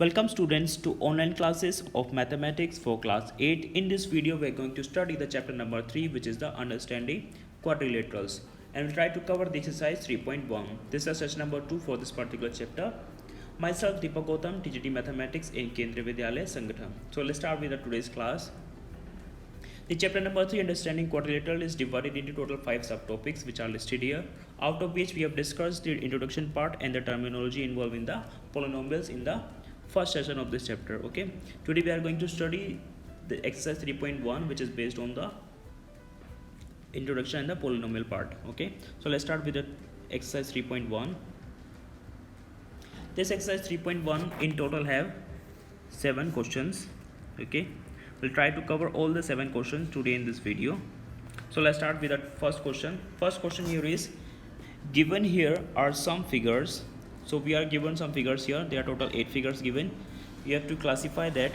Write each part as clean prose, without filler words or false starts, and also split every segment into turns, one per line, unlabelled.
Welcome students to online classes of mathematics for class 8. In this video we are going to study the chapter number 3, which is the understanding quadrilaterals, and we'll try to cover the exercise 3.1. This is session number 2 for this particular chapter. Myself Deepak Gautam, TGT Mathematics in Kendriya Vidyalaya Sangathan. So let's start with the today's class. The chapter number 3, understanding quadrilateral, is divided into total 5 subtopics which are listed here, out of which we have discussed the introduction part and the terminology involved in the polynomials in the first session of this chapter. Okay, today we are going to study the exercise 3.1, which is based on the introduction and the polynomial part. Okay, so let's start with the exercise 3.1. This exercise 3.1 in total have 7 questions. Okay, we'll try to cover all the 7 questions today in this video. So let's start with the first question. First question here is, given here are some figures. So we are given some figures here. There are total 8 figures given. You have to classify that.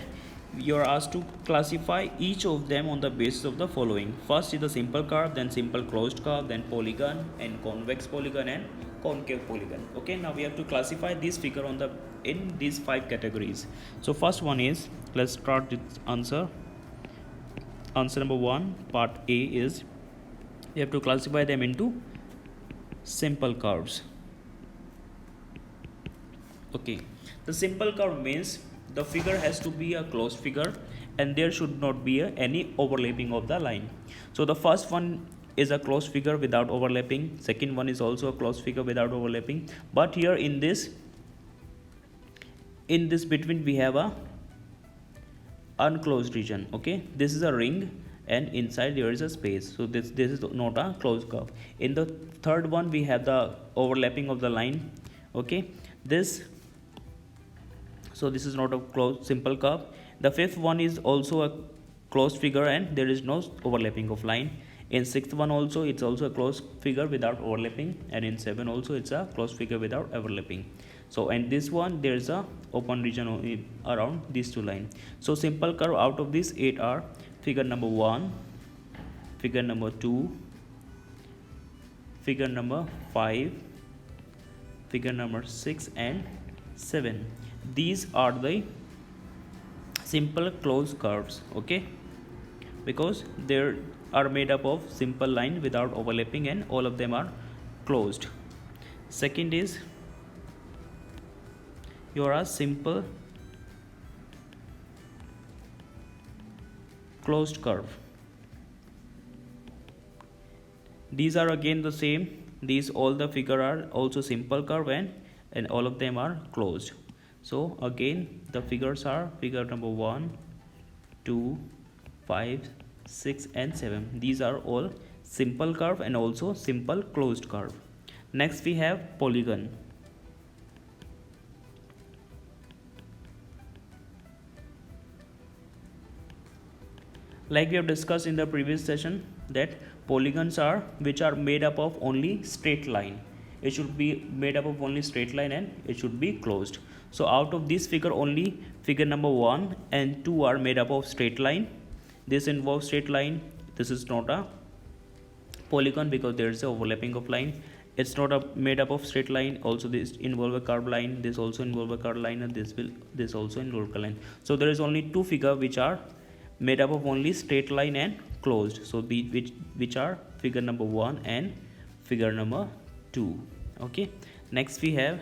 You are asked to classify each of them on the basis of the following. First is the simple curve, then simple closed curve, then polygon and convex polygon and concave polygon. Okay, now we have to classify this figure on the in these 5 categories. So first one is, let's start with answer. Answer number 1, part A, is you have to classify them into simple curves. Okay, the simple curve means the figure has to be a closed figure and there should not be any overlapping of the line. So the first one is a closed figure without overlapping. Second one is also a closed figure without overlapping. But here in this between we have a unclosed region. Okay, this is a ring and inside there is a space. So this is not a closed curve. In the third one we have the overlapping of the line. Okay, so this is not a closed simple curve. The fifth one is also a closed figure and there is no overlapping of line. In sixth one also it's also a closed figure without overlapping, and in 7 also it's a closed figure without overlapping. So and this one there is a open region around these two lines. So simple curve out of these 8 are figure number 1, figure number 2, figure number 5, figure number 6 and 7. These are the simple closed curves. Okay, because they are made up of simple line without overlapping and all of them are closed. Second is your simple closed curve. These are again the same. These all the figure are also simple curve and all of them are closed. So again the figures are figure number 1, 2, 5, 6 and 7. These are all simple curve and also simple closed curve. Next we have polygon. Like we have discussed in the previous session that polygons are which are made up of only straight line. It should be made up of only straight line and it should be closed. So out of this figure only figure number 1 and 2 are made up of straight line. This involves straight line. This is not a polygon because there is a overlapping of line. It's not made up of straight line. Also this involve a curved line. This also involve a curved line, and this also involve a line. So there is only 2 figure which are made up of only straight line and closed. So which are figure number 1 and figure number 2. Okay, next we have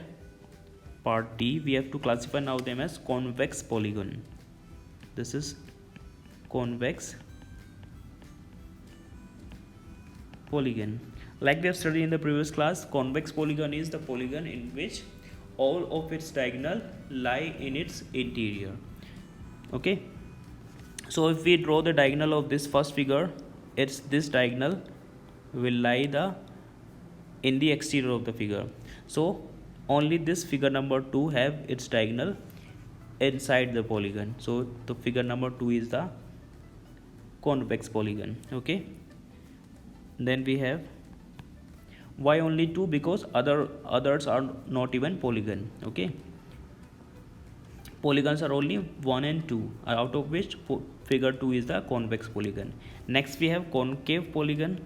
part D. We have to classify now them as convex polygon. This is convex polygon. Like we have studied in the previous class, convex polygon is the polygon in which all of its diagonal lie in its interior. Okay, so if we draw the diagonal of this first figure, it's this diagonal will lie in the exterior of the figure. So only this figure number 2 have its diagonal inside the polygon. So the figure number 2 is the convex polygon. Okay, then we have why only 2, because others are not even polygon. Okay, polygons are only 1 and 2, out of which figure 2 is the convex polygon. Next we have concave polygon.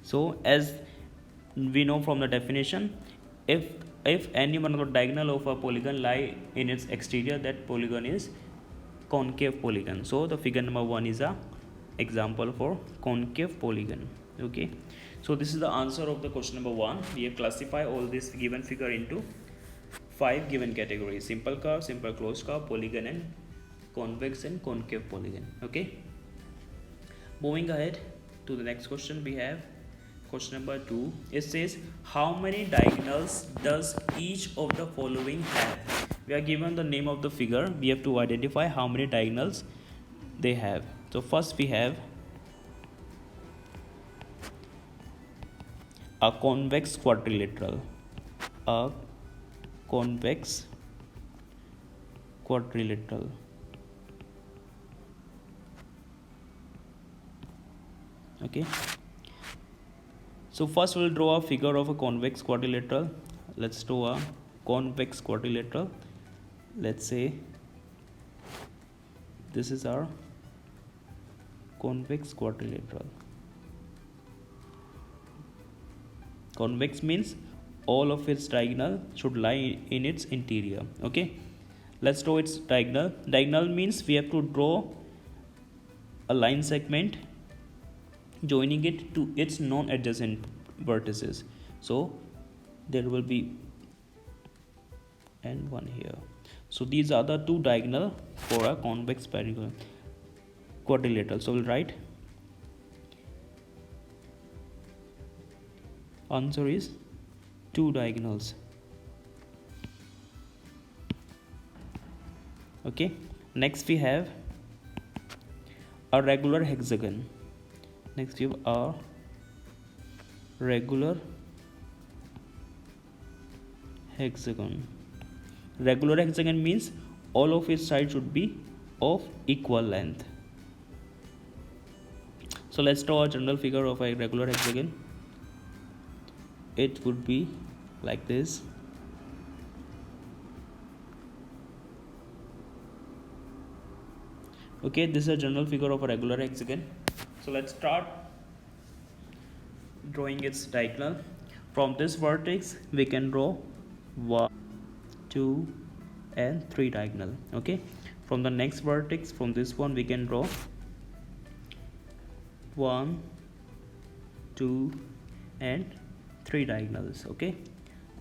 So as we know from the definition, if any one of the diagonal of a polygon lie in its exterior, that polygon is concave polygon. So the figure number 1 is a example for concave polygon. Okay, so this is the answer of the question number 1. We have classified all this given figure into 5 given categories: simple curve, simple closed curve, polygon, and convex and concave polygon. Okay, moving ahead to the next question, we have question number 2. It says, how many diagonals does each of the following have? We are given the name of the figure, we have to identify how many diagonals they have. So first we have a convex quadrilateral, a convex quadrilateral. Okay, so first we'll draw a figure of a convex quadrilateral. Let's draw a convex quadrilateral. Let's say this is our convex quadrilateral. Convex means all of its diagonal should lie in its interior. Okay, let's draw its diagonal. Diagonal means we have to draw a line segment joining it to its non-adjacent vertices. So there will be and one here. So these are the two diagonal for a convex quadrilateral. So we'll write answer is 2 diagonals. Okay, next we have a regular hexagon. Next we have a regular hexagon. Regular hexagon means all of its sides should be of equal length. So let's draw a general figure of a regular hexagon. It would be like this. Okay, this is a general figure of a regular hexagon. So let's start drawing its diagonal. From this vertex we can draw 1, 2 and 3 diagonal. Okay, from the next vertex, from this one we can draw 1, 2 and 3 diagonals. Okay,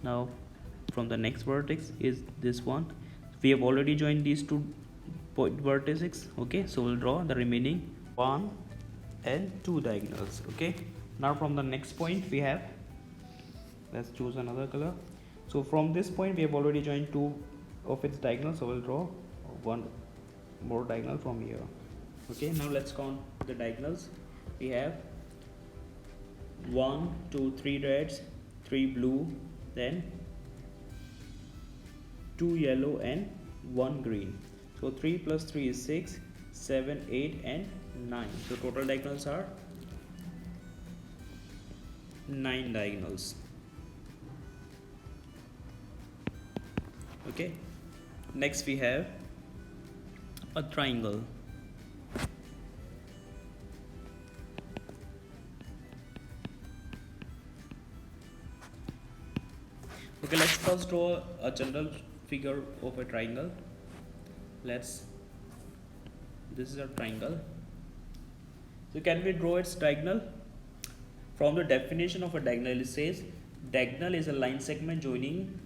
now from the next vertex is this one. We have already joined these two vertices. Okay, so we'll draw the remaining 1 and 2 diagonals. Okay, now from the next point we have, let's choose another color. So from this point we have already joined 2 of its diagonals, so we'll draw one more diagonal from here. Okay, now let's count the diagonals. We have 1, 2, 3 reds, 3 blue, then 2 yellow and 1 green. So 3 plus 3 is 6, 7, 8 and 9. So total diagonals are 9 diagonals. Okay, next we have a triangle. Okay, let's first draw a general figure of a triangle. This is a triangle. So can we draw its diagonal? From the definition of a diagonal, it says diagonal is a line segment joining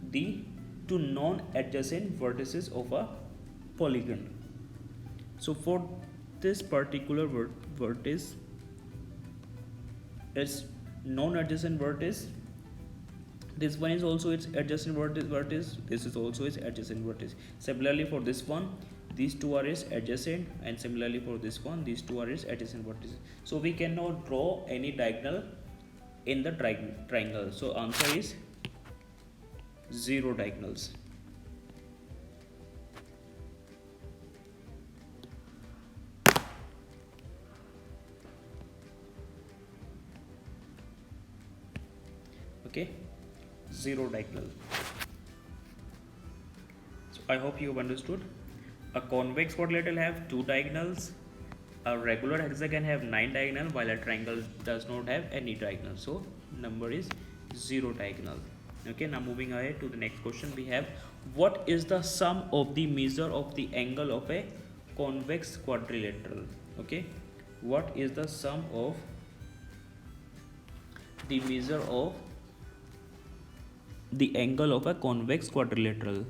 the two non-adjacent vertices of a polygon. So for this particular vertex, its non-adjacent vertex, this one is also its adjacent vertex, this is also its adjacent vertex. Similarly for this one, these two are its adjacent, and similarly for this one, these two are its adjacent vertices. So we cannot draw any diagonal in the triangle. So answer is 0 diagonals. Okay, 0 diagonal. So I hope you have understood. A convex quadrilateral have 2 diagonals. A regular hexagon have 9 diagonal, while a triangle does not have any diagonal. So number is 0 diagonal. Okay, now moving ahead to the next question, we have what is the sum of the measure of the angle of a convex quadrilateral? Okay, what is the sum of the measure of the angle of a convex quadrilateral?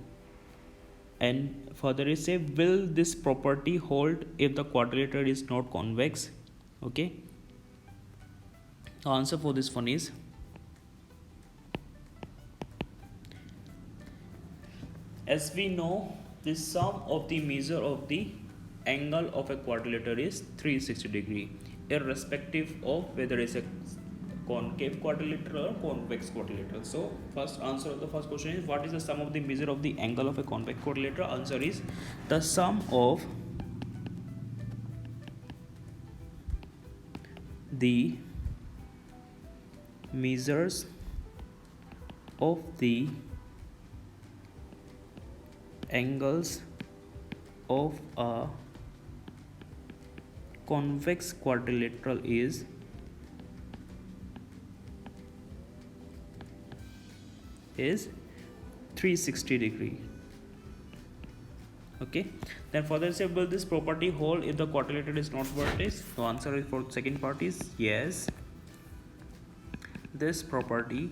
And further is say, will this property hold if the quadrilateral is not convex? Okay, the answer for this one is as we know, the sum of the measure of the angle of a quadrilateral is 360 degree, irrespective of whether it's a concave quadrilateral or convex quadrilateral. So first answer of the first question is what is the sum of the measure of the angle of a convex quadrilateral? Answer is the sum of the measures of the angles of a convex quadrilateral is is 360 degree. Okay, then further say, will this property hold if the quadrilateral is not vertex? The answer is for second part is yes, this property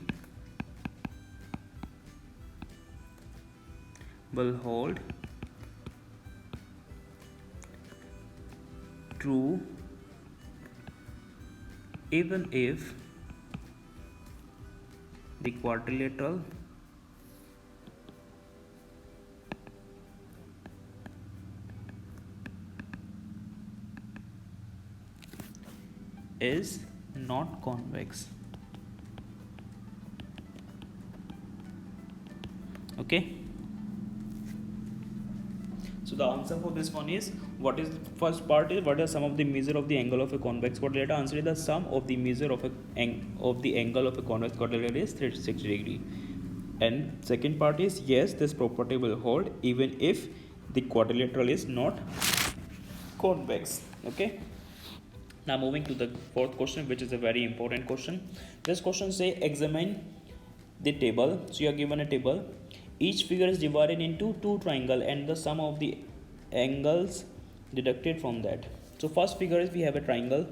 will hold true even if the quadrilateral is not convex. Okay, so the answer for this one is, what is first part is what is sum of the measure of the angle of a convex quadrilateral? Answer is the sum of the measure of the angle of a convex quadrilateral is 360 degree. And second part is yes, this property will hold even if the quadrilateral is not convex. Okay, now moving to the fourth question, which is a very important question. This question say examine the table. So you are given a table, each figure is divided into two triangles and the sum of the angles deducted from that. So first figure is we have a triangle.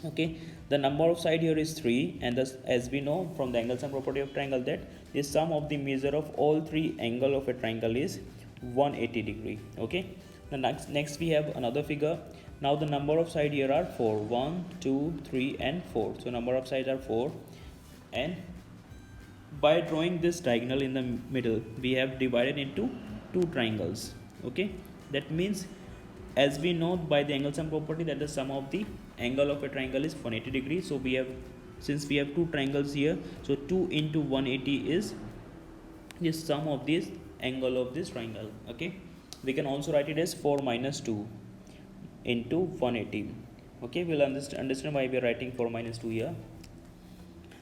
Okay, the number of side here is 3, and thus as we know from the angle sum property of triangle that the sum of the measure of all three angle of a triangle is 180 degree. Okay, the next we have another figure. Now the number of side here are 4, 1 2 3 and 4. So number of sides are 4, and by drawing this diagonal in the middle we have divided into two triangles. Okay, that means as we know by the angle sum property that the sum of the angle of a triangle is 180 degrees. So we have, since we have two triangles here, so 2 into 180 is the sum of this angle of this triangle. Okay, we can also write it as 4 minus 2 into 180. Okay, we'll understand why we are writing 4 minus 2 here.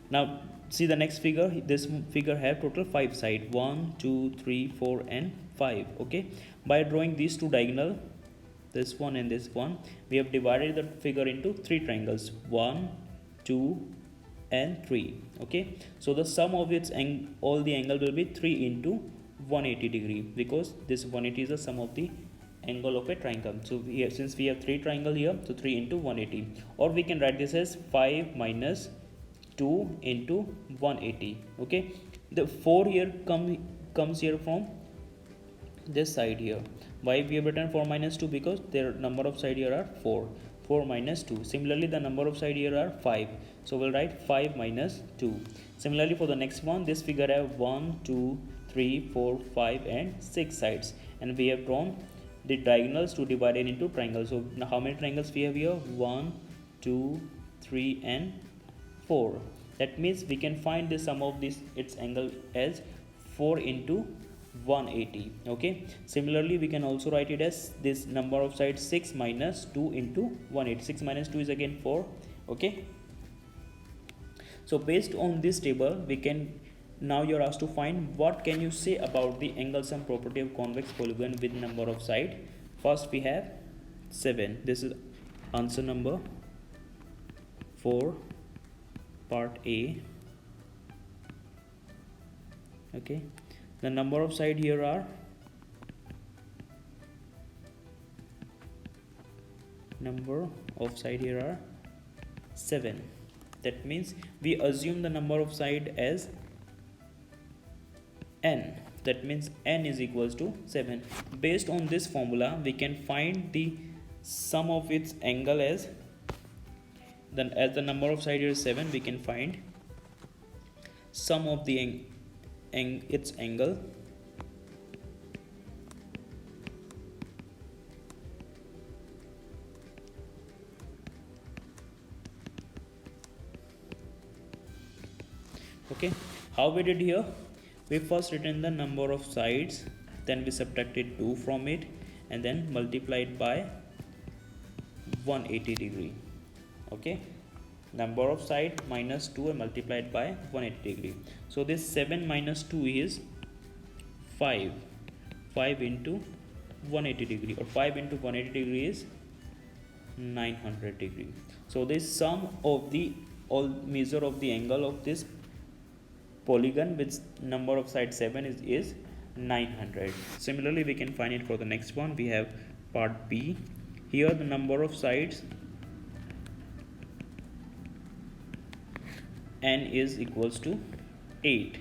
Now see the next figure. This figure have total 5 side, 1 2 3 4 and 5. Okay, by drawing these two diagonal, this one and this one, we have divided the figure into three triangles, 1 2 and 3. Okay, so the sum of its all the angle will be 3 into 180 degree, because this 180 is the sum of the angle of a triangle. So here, since we have three triangle here, so 3 into 180, or we can write this as 5 minus 2 into 180. Okay, the 4 here comes here from this side here. Why we have written 4 minus 2? Because their number of side here are 4. 4 minus 2. Similarly the number of side here are 5, so we'll write 5 minus 2. Similarly for the next one, this figure have 1 2 3 4 5 and 6 sides, and we have drawn the diagonals to divide it into triangles. So now how many triangles we have here? 1 2 3 and 4. That means we can find the sum of this its angle as 4 into 180. Okay, similarly we can also write it as this number of sides 6 minus 2 into 180. 6 minus 2 is again 4. Okay, so based on this table we can, now you're asked to find what can you say about the angle sum property of convex polygon with number of side. First we have 7. This is answer number 4 part A. Okay, the number of side here are are 7. That means we assume the number of side as n. That means n is equals to 7. Based on this formula, we can find the sum of its angle as the number of side here is 7. We can find sum of the its angle okay. How we did here? We first written the number of sides, then we subtracted 2 from it, and then multiplied by 180 degree. Okay, number of side minus 2 and multiplied by 180 degree. So this 7 minus 2 is 5 into 180 degree, or 5 into 180 degree is 900 degree. So this sum of the all measure of the angle of this polygon with number of side 7 is 900. Similarly, we can find it for the next one. We have part B. Here the number of sides n is equals to 8.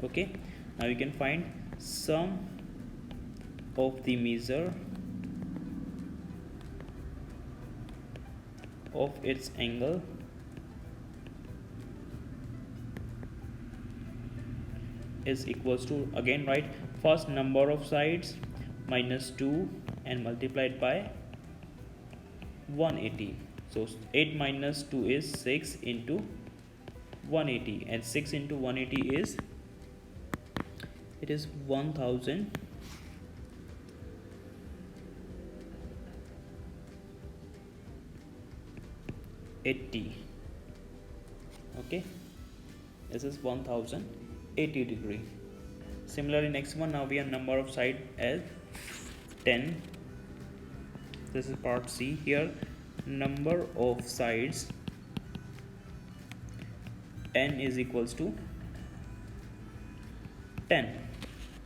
Okay, now we can find sum of the measure of its angle is equals to, again write first number of sides minus 2 and multiplied by 180. So 8 minus 2 is 6 into 180, and 6 into 180 is 1080. Okay, this is 1080 degree. Similarly, next one, now we have number of side as 10. This is part C. Here number of sides n is equals to 10.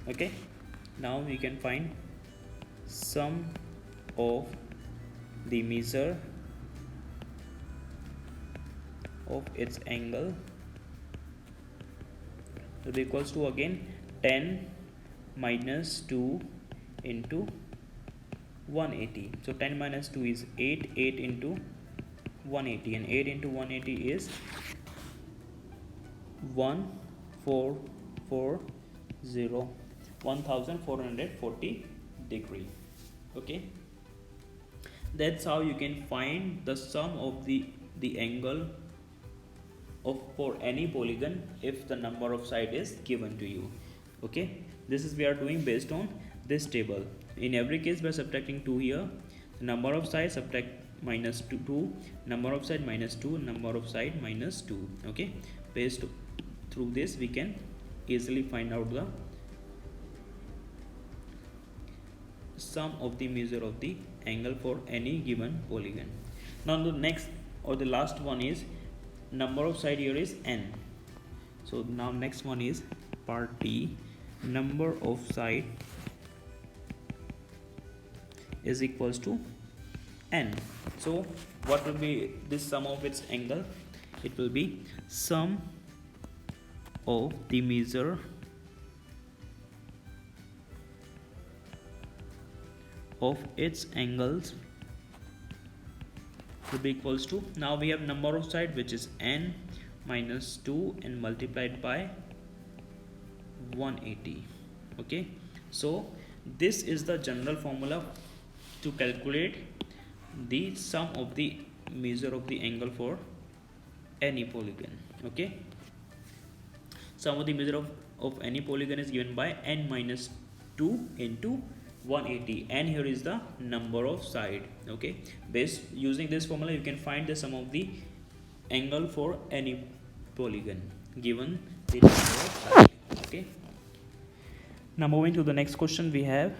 Okay, now we can find sum of the measure of its angle will be equals to, again, 10 minus 2 into 180. So 10 minus 2 is 8, 8 into 180, and 8 into 180 is 1440 degree. Okay, that's how you can find the sum of the angle of for any polygon if the number of side is given to you. Okay, this is we are doing based on this table. In every case we are subtracting 2 here. The number of side subtract minus 2, number of side minus 2, number of side minus 2. Okay, based through this we can easily find out the sum of the measure of the angle for any given polygon. Now the next or the last one is number of side here is n. So now next one is part D. Number of side is equals to n. So what will be this sum of its angle? It will be sum of the measure of its angles will be equals to, now we have number of side which is n minus 2 and multiplied by 180. Okay, so this is the general formula to calculate the sum of the measure of the angle for any polygon. Okay, sum of the measure of any polygon is given by n minus 2 into 180, and here is the number of side. Okay, based using this formula you can find the sum of the angle for any polygon given the number of side. Okay, now moving to the next question, we have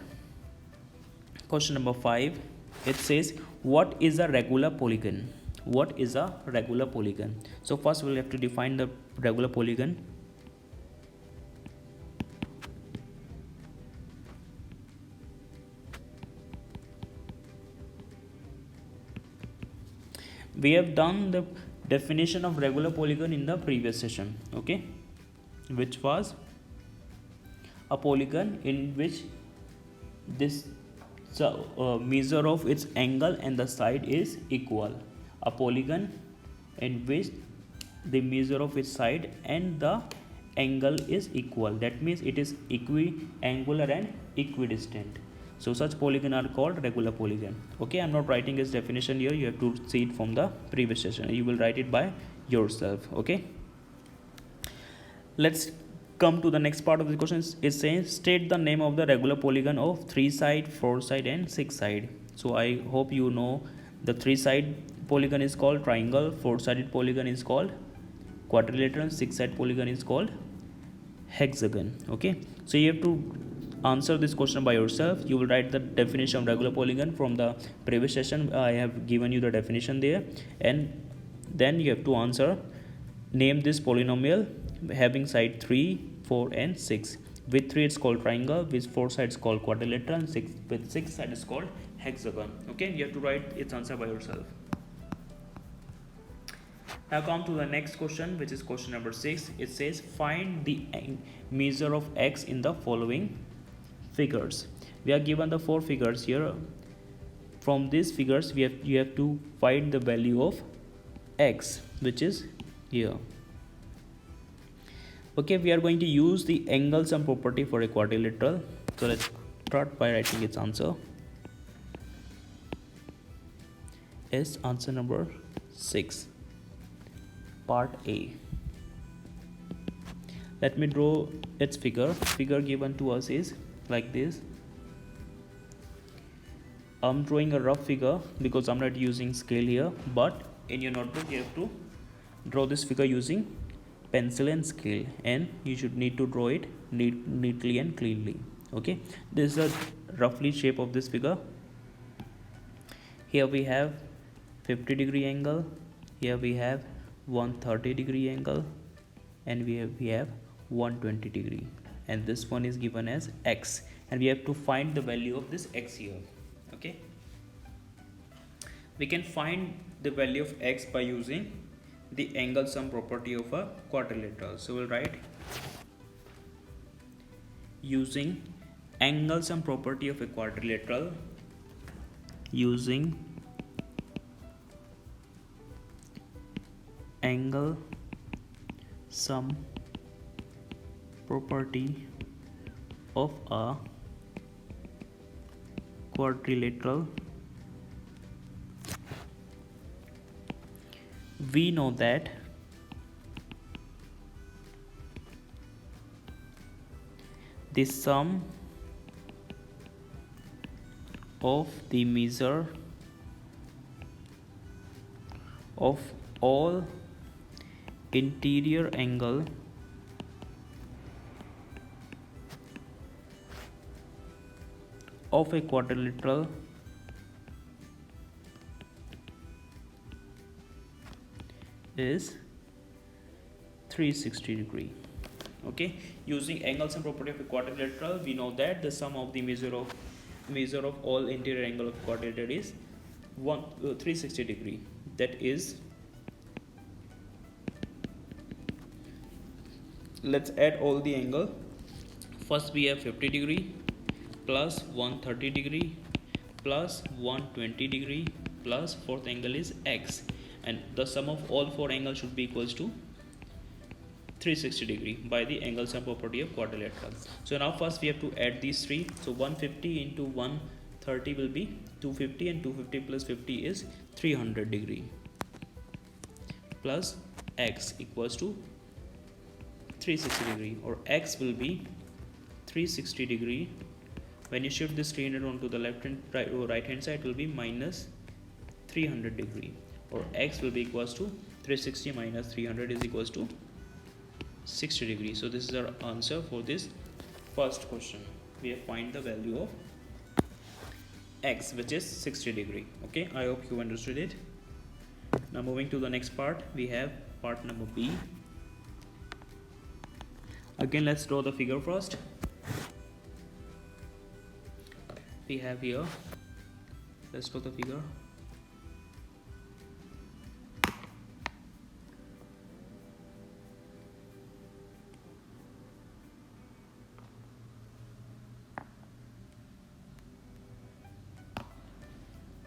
question number 5. It says, what is a regular polygon? what is a regular polygon. So first we'll have to define the regular polygon. We have done the definition of regular polygon in the previous session, okay, which was a polygon in which this measure of its angle and the side is equal. A polygon in which the measure of its side and the angle is equal, that means it is equiangular and equidistant. So such polygon are called regular polygon. Okay, I'm not writing its definition here, you have to see it from the previous session, you will write it by yourself. Okay, let's come to the next part of the question. It says state the name of the regular polygon of 3 side, 4 side and 6 side. So I hope you know the 3 side polygon is called triangle, 4 sided polygon is called quadrilateral, 6 side polygon is called hexagon. Okay, so you have to answer this question by yourself. You will write the definition of regular polygon from the previous session. I have given you the definition there, and then you have to answer, name this polynomial having side 3, 4 and 6. With 3 it's called triangle, with 4 sides called quadrilateral, and with 6 side is called hexagon. Okay, you have to write its answer by yourself. Now come to the next question, which is question number 6. It says find the measure of x in the following figures. We are given the 4 figures here. From these figures you have to find the value of x, which is here. Okay, we are going to use the angle sum property for a quadrilateral. So let's start by writing its answer. Is answer number 6, part A. Let me draw its figure. Figure given to us is like this. I'm drawing a rough figure because I'm not using scale here, but in your notebook you have to draw this figure using pencil and scale, and you should need to draw it neatly and cleanly. Okay, this is a roughly shape of this figure. Here we have 50-degree angle, here we have 130-degree angle, and we have 120-degree, and this one is given as x, and we have to find the value of this x here. Okay, we can find the value of x by using the angle sum property of a quadrilateral. So we'll write using angle sum property of a quadrilateral, using angle sum property of a quadrilateral, we know that the sum of the measure of all interior angle of a quadrilateral is 360-degree. Okay, using angle sum property of a quadrilateral, we know that the sum of the measure of all interior angle of quadrilateral is 360-degree. That is, let's add all the angle. First we have 50-degree plus 130-degree plus 120-degree plus fourth angle is x, and the sum of all 4 angles should be equals to 360-degree by the angle sum property of quadrilateral. So now first we have to add these 3. So 150 into 130 will be 250, and 250 plus 50 is 300-degree plus x equals to 360-degree, or x will be 360-degree. When you shift this 300 onto the right hand side, it will be minus 300-degree, or x will be equals to 360 minus 300 is equals to 60-degree. So this is our answer for this first question. We have find the value of x, which is 60-degree. Okay, I hope you understood it. Now moving to the next part, we have part number B. Again, let's draw the figure first. We have here, let's draw the figure.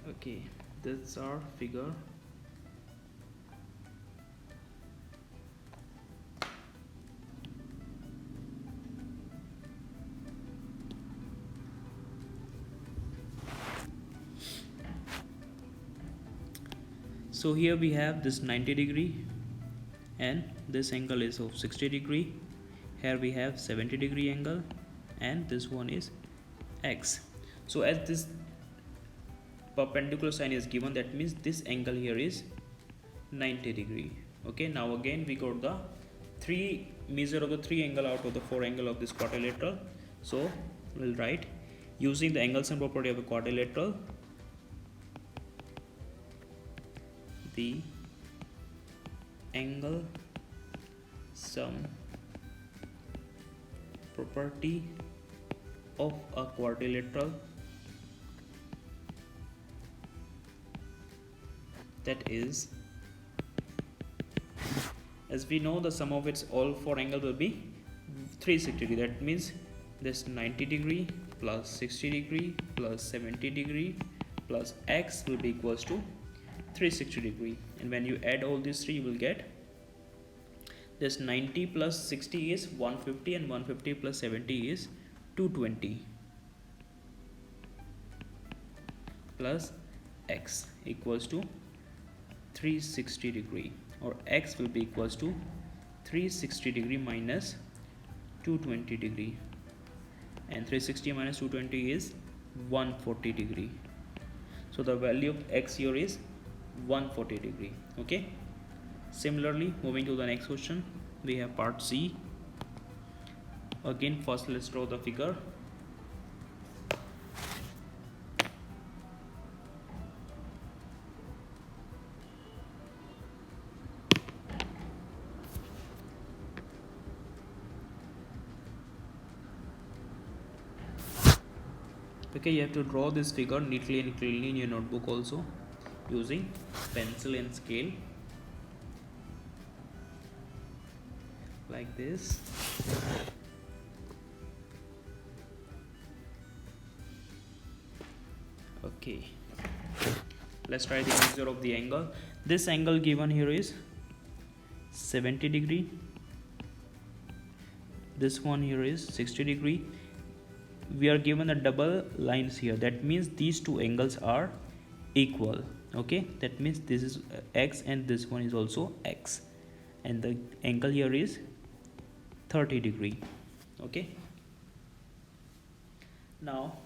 Okay, this is our figure. So here we have this 90 degree and this angle is of 60 degree. Here we have 70 degree angle and this one is X. So as this perpendicular sign is given, that means this angle here is 90 degree. Okay, now again we got the measure of the three angle out of the four angle of this quadrilateral. So we'll write, using the angle sum property of a quadrilateral, the angle sum property of a quadrilateral, that is, as we know, the sum of its all four angle will be 360 degree. That means this 90 degree plus 60 degree plus 70 degree plus X will be equals to 360 degree, and when you add all these three, you will get this 90 plus 60 is 150 and 150 plus 70 is 220 plus X equals to 360 degree, or X will be equals to 360 degree minus 220 degree, and 360 minus 220 is 140 degree. So the value of X here is 140 degree. Okay, similarly moving to the next question, we have part C. Again, first let's draw the figure. Okay, you have to draw this figure neatly and cleanly in your notebook also, using pencil and scale like this. Okay, let's try the measure of the angle. This angle given here is 70 degree, this one here is 60 degree. We are given the double lines here, that means these two angles are equal. Okay, that means this is X and this one is also X, and the angle here is 30 degree. Okay, now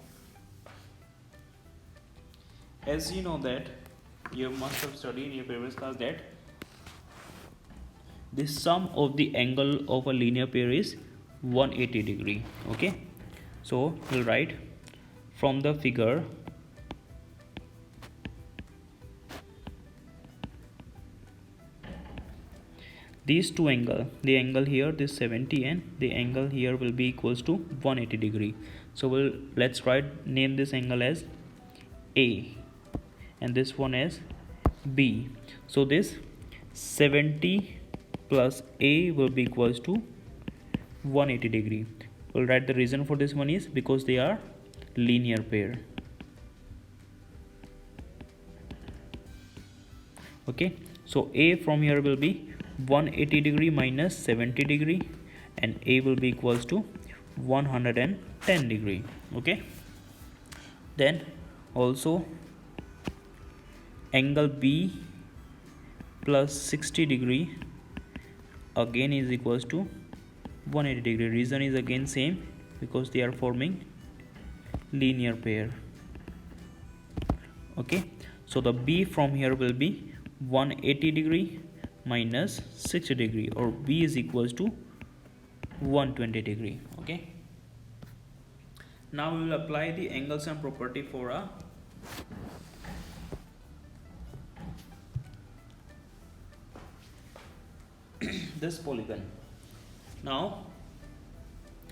as you know that you must have studied in your previous class that the sum of the angle of a linear pair is 180 degree. Okay, so we'll write from the figure, these two angle, the angle here this 70 and the angle here will be equals to 180 degree. So let's name this angle as A and this one as B. So this 70 plus A will be equals to 180 degree. We'll write the reason for this one is because they are linear pair. Okay, so A from here will be 180 degree minus 70 degree, and A will be equals to 110 degree. Okay, then also angle B plus 60 degree again is equals to 180 degree. Reason is again same, because they are forming linear pair. Okay, so the B from here will be 180 degree minus 60 degree, or B is equals to 120 degree. Okay, now we will apply the angle sum property for a this polygon. Now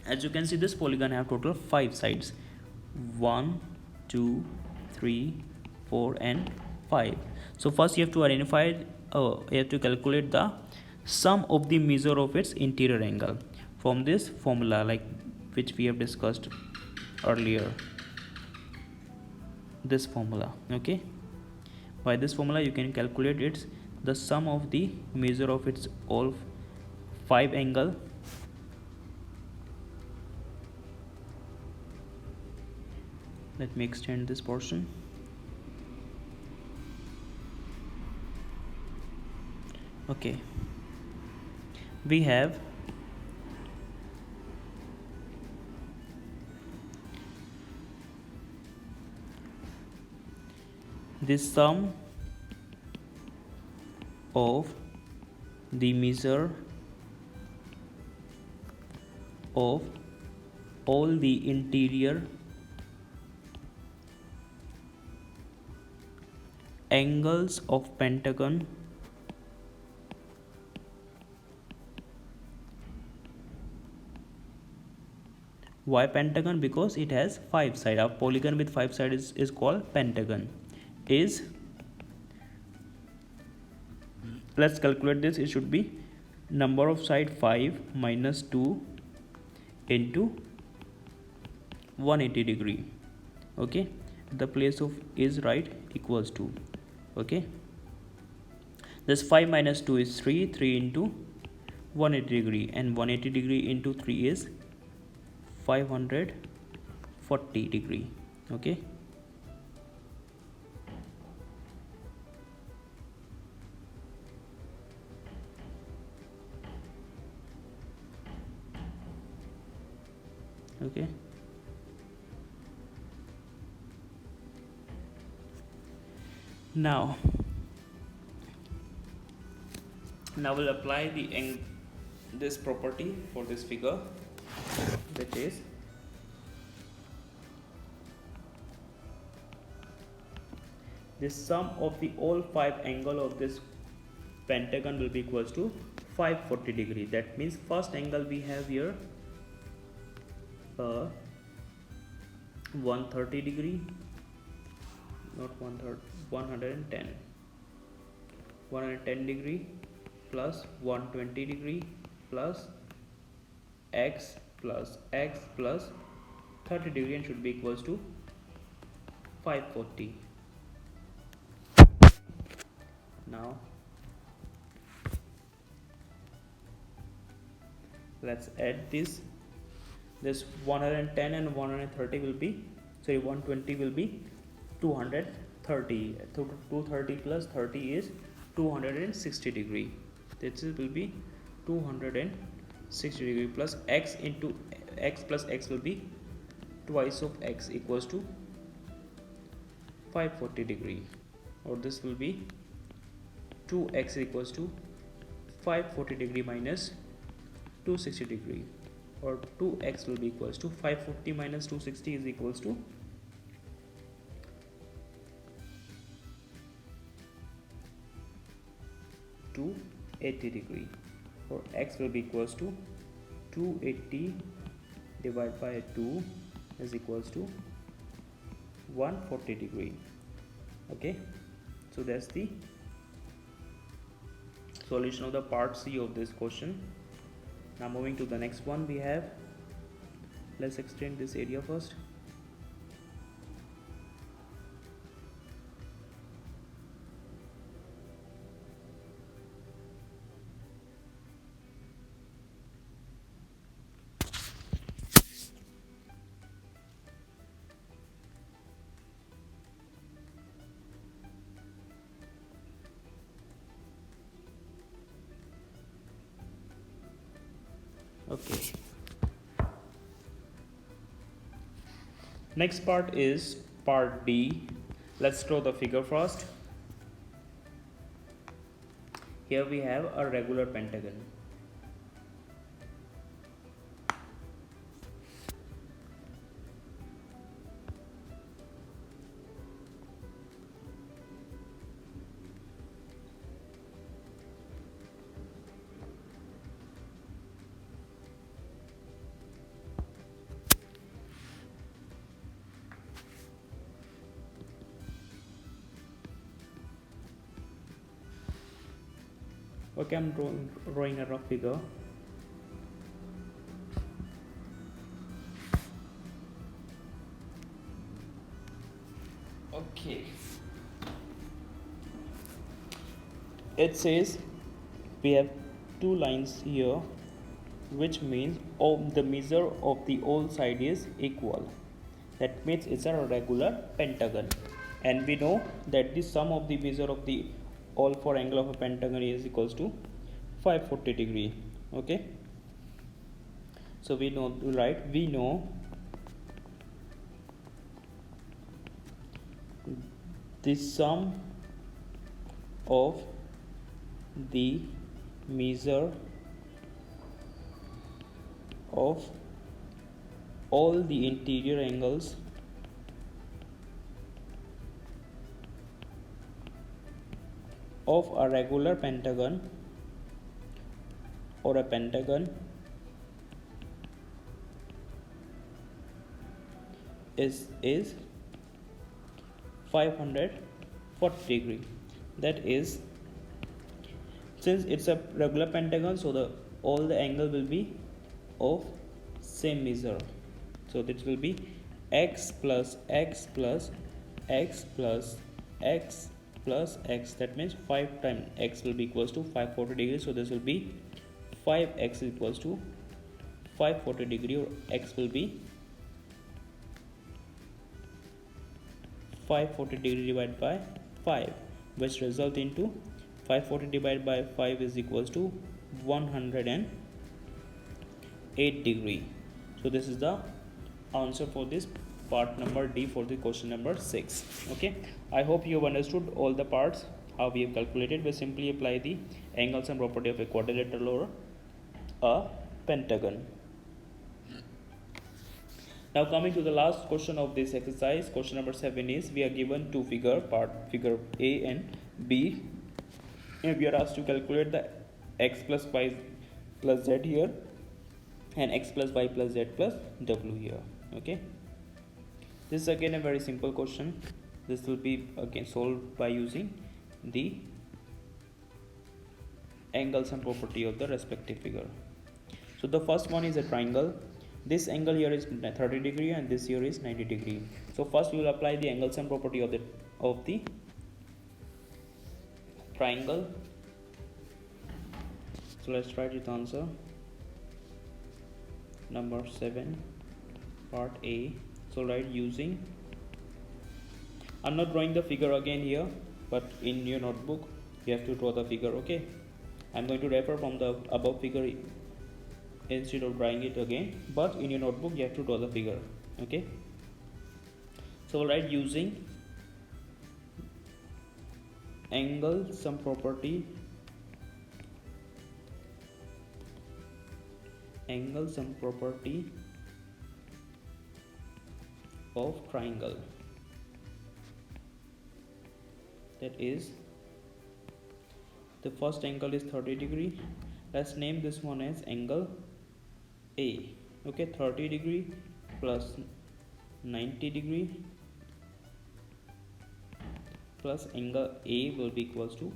as you can see, this polygon have total 5 sides, 1 2 3 4 and 5. So first you have to identify, you have to calculate the sum of the measure of its interior angle from this formula, like which we have discussed earlier, this formula. Okay, by this formula you can calculate its the sum of the measure of its all 5 angle. Let me extend this portion. Okay, we have the sum of the measure of all the interior angles of pentagon Why pentagon? Because it has 5 sides. A polygon with 5 sides is called pentagon. Is, let's calculate this. It should be number of side 5 minus 2 into 180 degree. Okay, the place of is right equals to. Okay, this 5 minus 2 is 3 into 180 degree, and 180 degree into 3 is 540 degree. Okay, okay, now we'll apply this property for this figure, which is the sum of the all 5 angle of this pentagon will be equals to 540 degree. That means first angle we have here 130 degree, not 110 degree plus 120 degree plus x plus 30 degree, and should be equals to 540. Now let's add this 110 and 130 will be, 120 will be 230. 230 plus 30 is 260 degree. This will be 260 degree plus x into x plus x will be twice of x equals to 540 degree, or this will be 2x equals to 540 degree minus 260 degree, or 2x will be equals to 540 minus 260 is equals to 280 degree, or x will be equals to 280 divided by 2 is equals to 140 degree. Okay, so that's the solution of the part C of this question. Now moving to the next one, we have, let's extend this area first. Okay, next part is part D. Let's draw the figure first. Here we have a regular pentagon. Okay, I'm drawing a rough figure. Okay, it says we have two lines here, which means the measure of the all side is equal. That means it's a regular pentagon, and we know that the sum of the measure of the all four angle of a pentagon is equals to 540 degree. Okay, so we know the sum of the measure of all the interior angles of a regular pentagon or a pentagon is 540 degree. That is, since it's a regular pentagon, so all the angle will be of same measure. So this will be x plus x plus x plus x plus x. That means 5 times x will be equals to 540 degrees. So this will be 5x equals to 540 degree, or x will be 540 degree divided by 5, which result into 540 divided by 5 is equals to 108 degree. So this is the answer for this part number D for the question number 6. Okay, I hope you have understood all the parts how we have calculated. We simply apply the angles and property of a quadrilateral or a pentagon. Now coming to the last question of this exercise, question number 7 is, we are given two figure A and B, and we are asked to calculate the x plus y plus z here and x plus y plus z plus w here. Okay, this is again a very simple question. This will be again solved by using the angles and property of the respective figure. So the first one is a triangle. This angle here is 30 degree and this here is 90 degree. So first we will apply the angles and property of the triangle. So let's write it answer number 7 part A. So write using, I'm not drawing the figure again here, but in your notebook you have to draw the figure. Okay, I'm going to refer from the above figure instead of drawing it again, but in your notebook you have to draw the figure. Okay, so write using angle sum property of triangle. That is, the first angle is 30 degree. Let's name this one as angle A. Okay, 30 degree plus 90 degree plus angle A will be equals to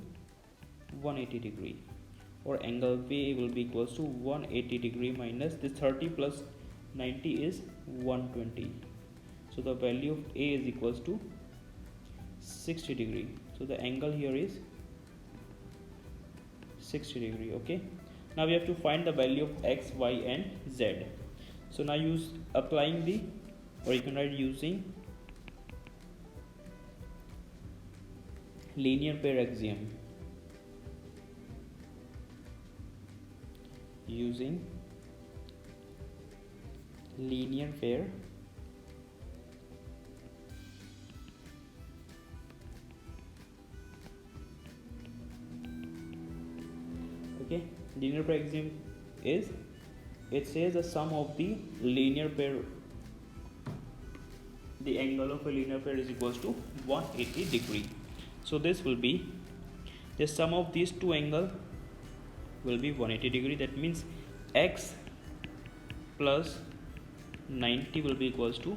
180 degree, or angle B will be equals to 180 degree minus this 30 plus 90 is 120. So the value of A is equals to 60 degree. So the angle here is 60 degree. Okay, now we have to find the value of x, y and z. So now you can write using linear pair axiom. Using linear pair linear pair axiom is, it says the sum of the linear pair, the angle of a linear pair is equals to 180 degree. So this will be the sum of these two angles will be 180 degree. That means x plus 90 will be equals to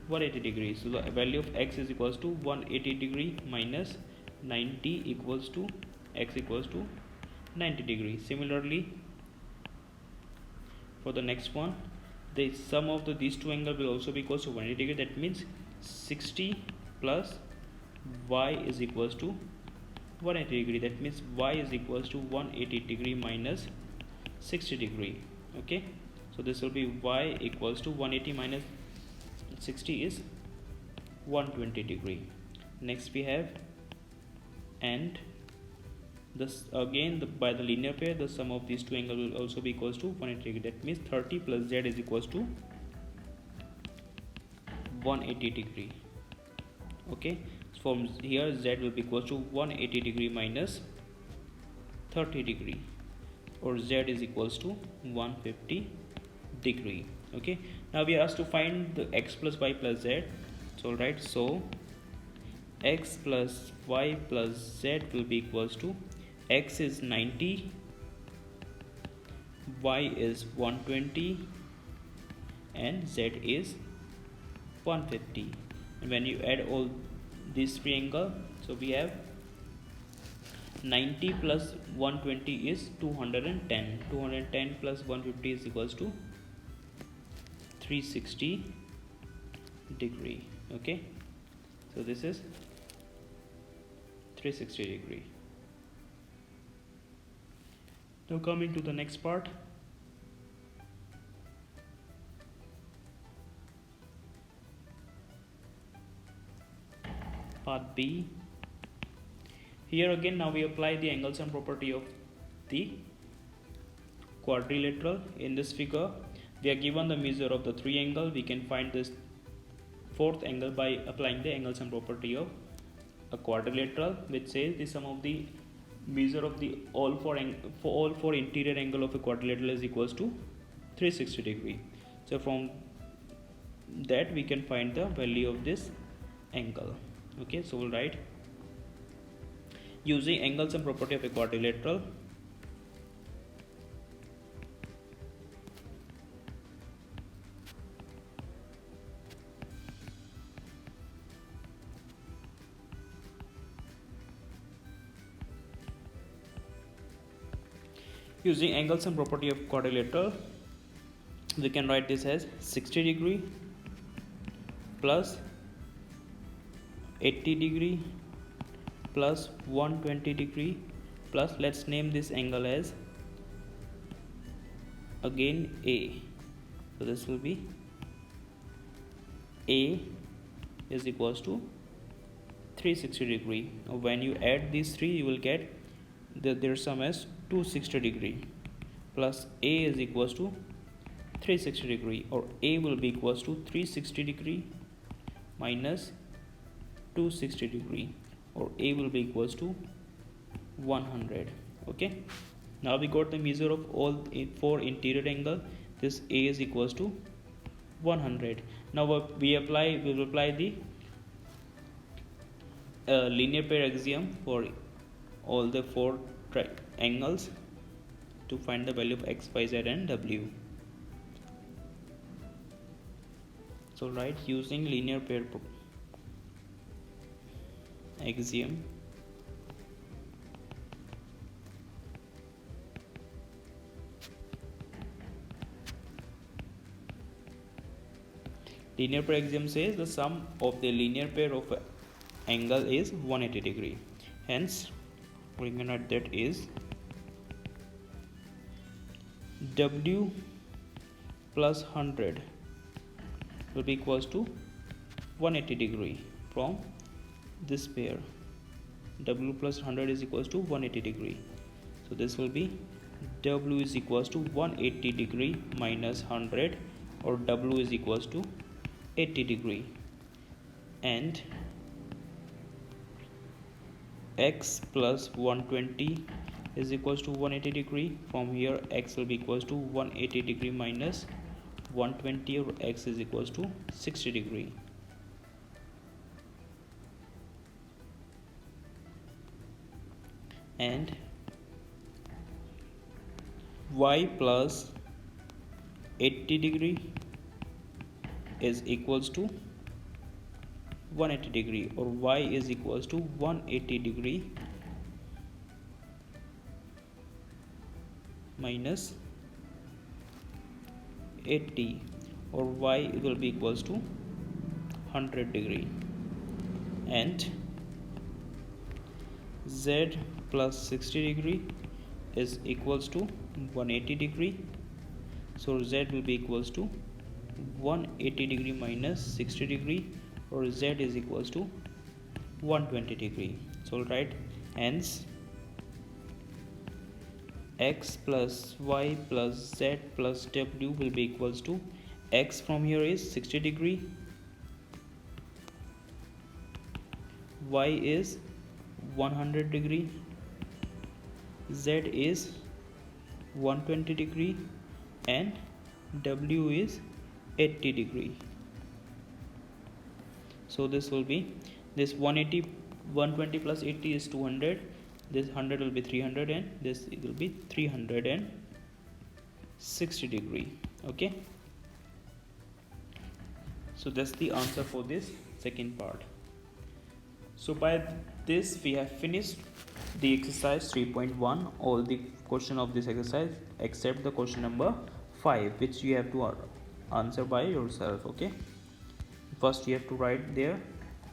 180 degree. So the value of x is equals to 180 degree minus 90 equals to x equals to 90 degree. Similarly, for the next one, the sum of these two angles will also be equals to 180 degree. That means 60 plus y is equals to 180 degree. That means y is equals to 180 degree minus 60 degree. Okay, so this will be y equals to 180 minus 60 is 120 degree. Next we have, and this again by the linear pair, the sum of these two angles will also be equals to 180 degree. That means 30 plus z is equals to 180 degree. Okay, so from here z will be equals to 180 degree minus 30 degree, or z is equals to 150 degree. Okay, now we are asked to find the x plus y plus z. So alright, so x plus y plus z will be equals to, x is 90, y is 120, and z is 150. And when you add all these three angles, so we have 90 plus 120 is 210. 210 plus 150 is equals to 360 degree. Okay, so this is 360 degree. Now coming to the next part. Part B. Here again, now we apply the angle sum property of the quadrilateral. In this figure, we are given the measure of the three angle. We can find this fourth angle by applying the angle sum property of a quadrilateral, which says the sum of the measure of the all four interior angle of a quadrilateral is equals to 360 degree. So from that we can find the value of this angle. Okay, so we'll write, using angle sum property of a quadrilateral, using angle sum property of quadrilateral, we can write this as 60 degree plus 80 degree plus 120 degree plus, let's name this angle as again A. So this will be A is equals to 360 degree. When you add these three, you will get their sum as 260 degree plus A is equals to 360 degree, or A will be equals to 360 degree minus 260 degree, or A will be equals to 100. Okay, now we got the measure of all four interior angle. This A is equals to 100. Now we will apply the linear pair axiom for all the four angles to find the value of x, y, z and w. So write, using linear pair axiom, linear pair axiom says the sum of the linear pair of angle is 180 degree. Hence we can write that is w plus 100 will be equals to 180 degree. From this pair, w plus 100 is equals to 180 degree. So this will be w is equals to 180 degree minus 100, or w is equals to 80 degree, and x plus 120 is equals to 180 degree. From here x will be equals to 180 degree minus 120, or x is equals to 60 degree. And y plus 80 degree is equals to 180 degree, or y is equals to 180 degree minus 80, or y will be equals to 100 degree, and z plus 60 degree is equals to 180 degree. So z will be equals to 180 degree minus 60 degree, or z is equals to 120 degree. So we'll write hence x plus y plus z plus w will be equals to, x from here is 60 degree, y is 100 degree, z is 120 degree, and w is 80 degree. So this will be, this 120 plus 80 is 200, this 100 will be 300, and this will be 360 degree. Okay, so that's the answer for this second part. So by this we have finished the exercise 3.1, all the question of this exercise except the question number 5, which you have to answer by yourself. Okay, first you have to write there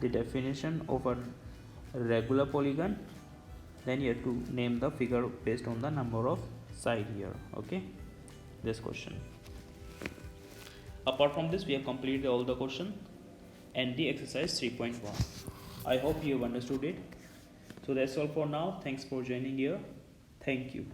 the definition of a regular polygon, then you have to name the figure based on the number of side here. Okay, this question. Apart from this, we have completed all the question and the exercise 3.1. I hope you have understood it. So that's all for now. Thanks for joining here. Thank you.